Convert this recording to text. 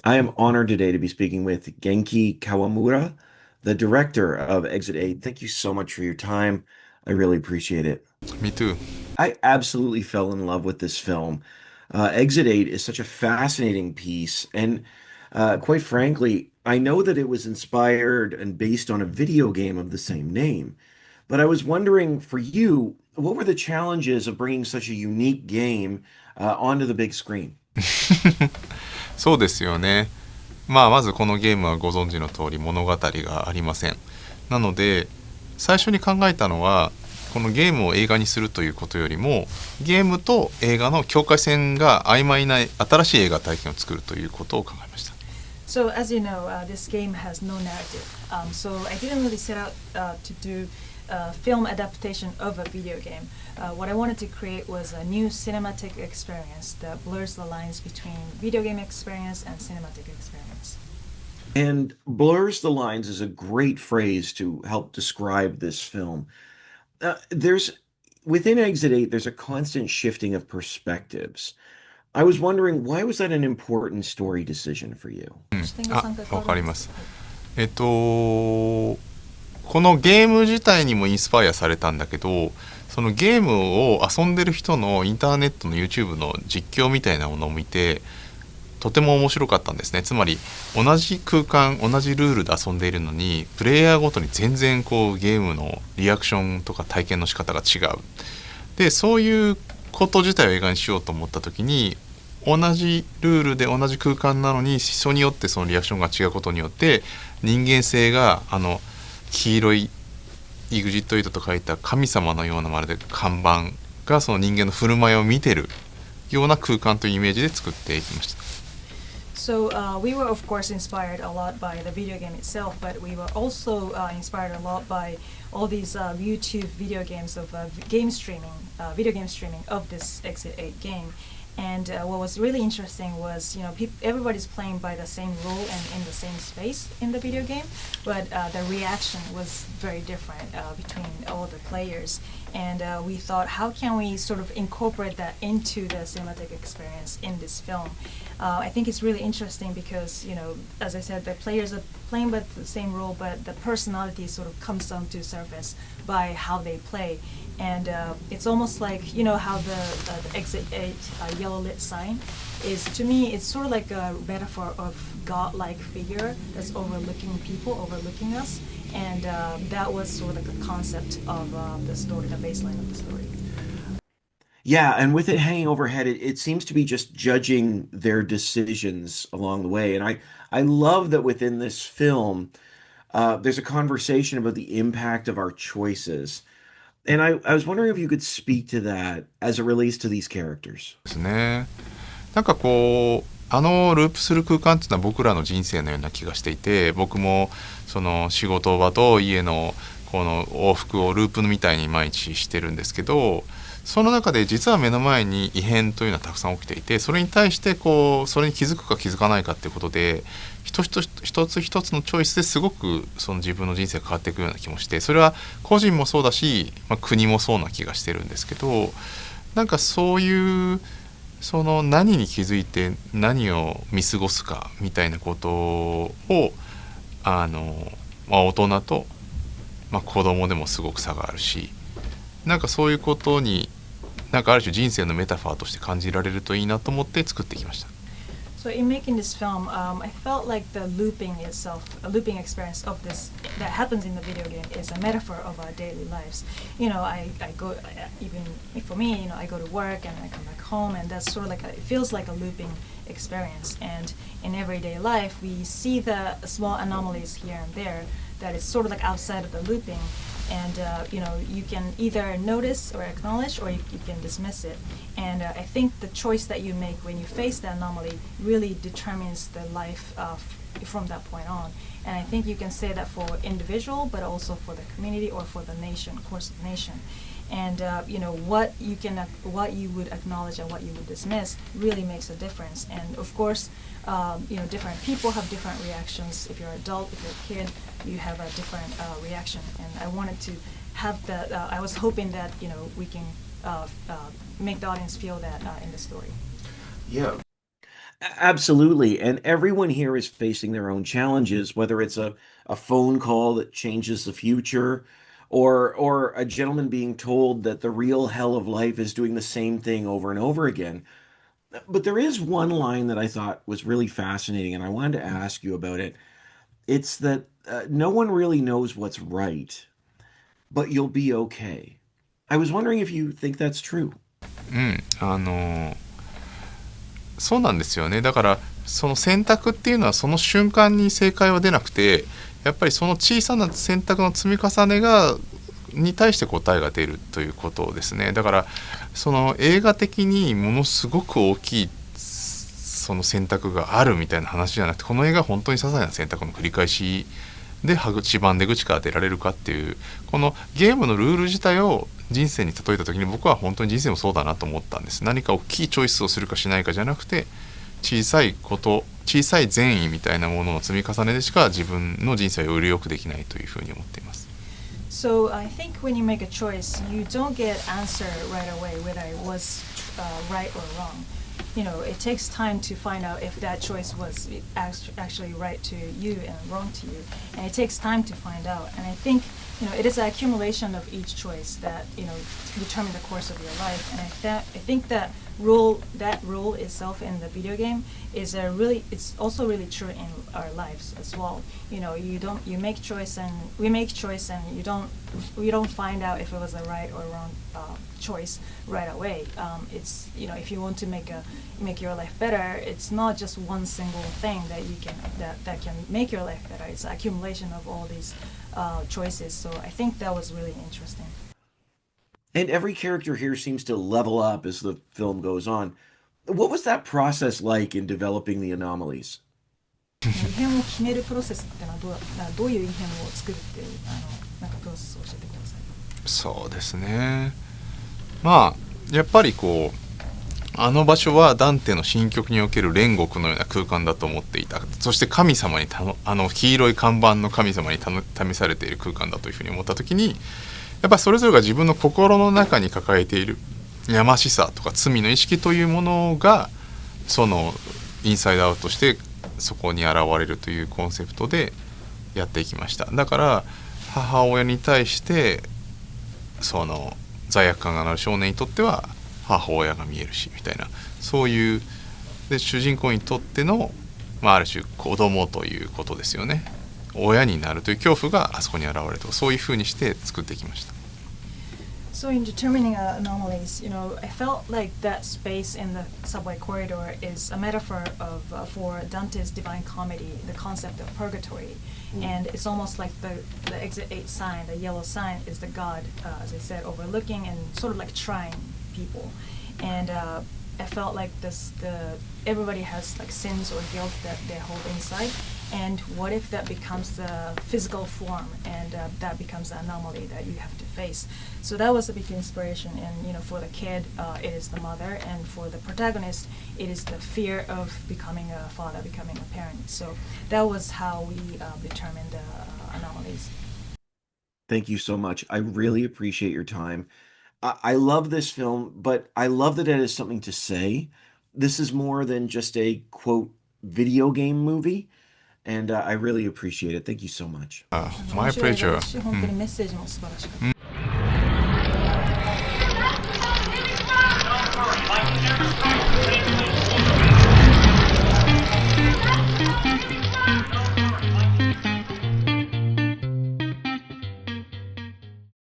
I am honored today to be speaking with Genki Kawamura, the director of Exit 8. Thank you so much for your time. I really appreciate it. Me too. I absolutely fell in love with this film. Exit 8 is such a fascinating piece, and quite frankly, I know that it was inspired and based on a video game of the same name. But I was wondering for you, what were the challenges of bringing such a unique game onto the big screen? そうですよね。まずこのゲームはご存知の通り物語がありません。なので最初に考えたのはこのゲームを映画にするということよりもゲームと映画の境界線が曖昧な新しい映画体験を作るということを考えました。So as you know, this game has no narrative. So I didn't really set out to do a film adaptation of a video game. What I wanted to create was a new cinematic experience that blurs the lines between video game experience and cinematic experience. And blurs the lines is a great phrase to help describe this film. There's within Exit 8, there's a constant shifting of perspectives. I was wondering, why was that an important story decision for you? わかります。このゲーム自体にもインスパイアされたんだけどそのゲームを遊んでる人のインターネットの YouTube の実況みたいなものを見てとても面白かったんですね。つまり同じ空間同じルールで遊んでいるのにプレイヤーごとに全然こうゲームのリアクションとか体験の仕方が違う。でそういうこと自体を映画にしようと思った時に同じルールで同じ空間なのに人によってそのリアクションが違うことによって人間性が黄色いイグジット8と書いた神様のようなまるで看板がその人間の振る舞いを見てるような空間というイメージで作っていきました。So we were of course inspired a lot by the video game itself, but we were also inspired a lot by all these YouTube video games of video game streaming of this Exit 8 game. And what was really interesting was, everybody's playing by the same rule and in the same space in the video game, but the reaction was very different between all the players. And we thought, how can we sort of incorporate that into the cinematic experience in this film? I think it's really interesting because, as I said, the players are playing by the same rule, but the personality sort of comes down to surface by how they play. And it's almost like, how the Exit 8 yellow lit sign is, to me, it's sort of like a metaphor of godlike figure that's overlooking people, overlooking us. And that was sort of like the concept of the story, the baseline of the story. Yeah, and with it hanging overhead, it seems to be just judging their decisions along the way. And I love that within this film, there's a conversation about the impact of our choices. And I was wondering if you could speak to that as it relates to these characters. ですね。なんかこうループする空間っていうのは僕らの人生のような気がしていて僕もその仕事場と家のこの往復をループみたいに毎日してるんですけどその中で実は目の前に異変というのはたくさん起きていてそれに対してこうそれに気づくか気づかないかっていうことで一つ一つのチョイスですごくその自分の人生が変わっていくような気もしてそれは個人もそうだし、国もそうな気がしてるんですけどなんかそういうその何に気づいて何を見過ごすかみたいなことを大人と、子供でもすごく差があるしなんかそういうことになんかある種人生のメタファーとして感じられるといいなと思って作ってきました。So in making this film, I felt like the looping itself, a looping experience of this that happens in the video game is a metaphor of our daily lives. I go, even for me, I go to work and I come back home and that's sort of like, it feels like a looping experience. And in everyday life, we see the small anomalies here and there that is sort of like outside of the looping. And you can either notice or acknowledge or you can dismiss it. And I think the choice that you make when you face the anomaly really determines the life from that point on. And I think you can say that for individual but also for the community or for the nation, course of the nation. And what you would acknowledge and what you would dismiss really makes a difference. And of course, different people have different reactions. If you're an adult, if you're a kid, you have a different reaction. And I wanted to have that. I was hoping that we can make the audience feel that in the story. Yeah, absolutely. And everyone here is facing their own challenges, whether it's a phone call that changes the future, or a gentleman being told that the real hell of life is doing the same thing over and over again. But there is one line that I thought was really fascinating, and I wanted to ask you about it. It's that no one really knows what's right, but you'll be okay. I was wondering if you think that's true. うん、そうなんですよね。だからその選択っていうのはその瞬間に正解は出なくて、やっぱりその小さな選択の積み重ねがに対して答えが出るということですね。だからその映画的にものすごく大きいその選択があるみたいな話じゃなくて、この映画は本当に些細な選択の繰り返しで一番出口から出られるかっていう、このゲームのルール自体を人生に例えた時に、僕は本当に人生もそうだなと思ったんです。何か大きいチョイスをするかしないかじゃなくて、小さいこと、小さい善意みたいなものの積み重ねでしか自分の人生をより良くできないというふうに思っています。So I think when you make a choice, you don't get answer right away whether it was right or wrong. You know, it takes time to find out if that choice was actually right to you and wrong to you, and it takes time to find out. And I think it is an accumulation of each choice that determine the course of your life. And I think that rule itself in the video game is it's also really true in our lives as well. You make choice and we make choice, and we don't find out if it was a right or wrong choice right away. It's if you want to make your life better, it's not just one single thing that can make your life better. It's an accumulation of all these choices. So I think that was really interesting. And every character here seems to level up as the film goes on. What was that process like in developing the anomalies? 異変を決めるプロセスってのはどういう異変を作るっていうなんかプロセスを教えてください。そうですね。まあやっぱりこうあの場所はダンテの新曲における煉獄のような空間だと思っていた。そして神様に黄色い看板の神様に試されている空間だというふうに思った時に、やっぱりそれぞれが自分の心の中に抱えているやましさとか罪の意識というものがそのインサイドアウトしてそこに現れるというコンセプトでやっていきました。だから母親に対してその罪悪感がある少年にとっては母親が見えるしみたいな、そういうで主人公にとっての、ある種子供ということですよね。親になるという恐怖があそこに現れると、そういうふうにして作ってきました。So in determining anomalies, I felt like that space in the subway corridor is a metaphor for Dante's Divine Comedy, the concept of purgatory, and it's almost like the exit 8 sign, the yellow sign, is the God, as I said, overlooking and sort of like trying people, and I felt like everybody has like sins or guilt that they hold inside, and what if that becomes the physical form, and that becomes the anomaly that you have to face. So that was a big inspiration, and for the kid it is the mother, and for the protagonist it is the fear of becoming a father, becoming a parent. So that was how we determined the anomalies. Thank you so much. I really appreciate your time. I love this film, but I love that it has something to say. This is more than just a quote video game movie, and I really appreciate it. Thank you so much. 面 My 白い映画 pleasure. ですし、本当にメッセージも素晴らしかった。